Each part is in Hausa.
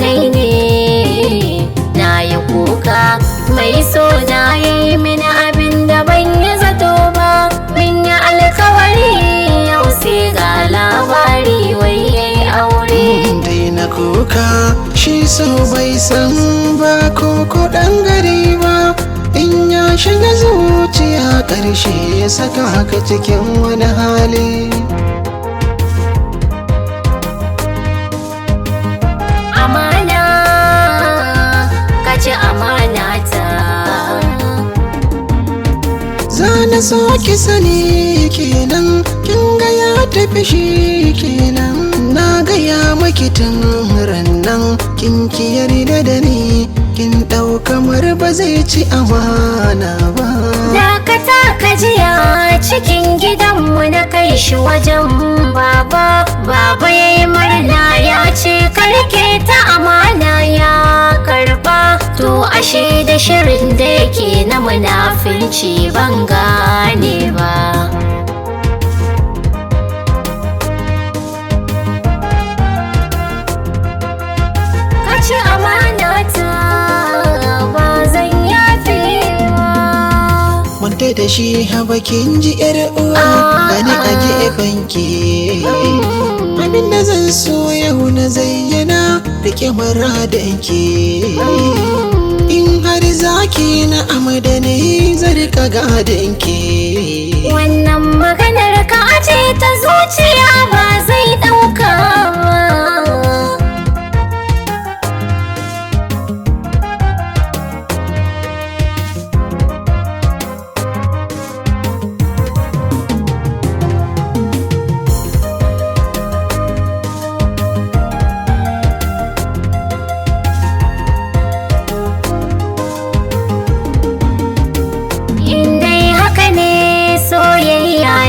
nai ne na yi kuka mai so na yi mini abin da ban yi zato ba min yi alkawari yau sai ga labari wai yayi aure. Daina kuka shi so bai san ba ko ɗan gari ba, in ya shiga zuciya ƙarshe ya saka ka cikin wani hali. Amana ka ci amana ta, Zana so ki sani kenan kin ga ya tafi shi kenan, na gaya maki tun rannan kin ki yarda da ni kin ɗau kamar ba zai ci amana ba. dakata ka jiya cikin gidanmu na kai shi wajen baba. Baba ya yi murna ya ce karke ta amana ya karba, to ashe da shirin da yake na munafinci ban gane ba. Ka ci amana ta ba zan yafe ba. Manta da shi haba kin ji yar uwa gani a gefen ki, abinda zan so yau na zayyana rike muradan ki, in har zaki na amadane zan rika gadon ki. Wannan maganar ka aje ta zuciya ba zai ɗauka ba.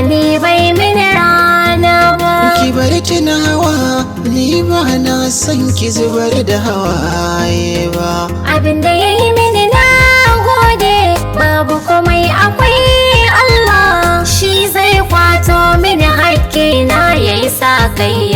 Ni bai mini rana ba. Ki bari tunawa ni ba na son ki zubar da hawaye ba. Abinda ya yi mini na gode, babu komai akwai Allah, shi zai kwato mini hakkina ya yi sa kai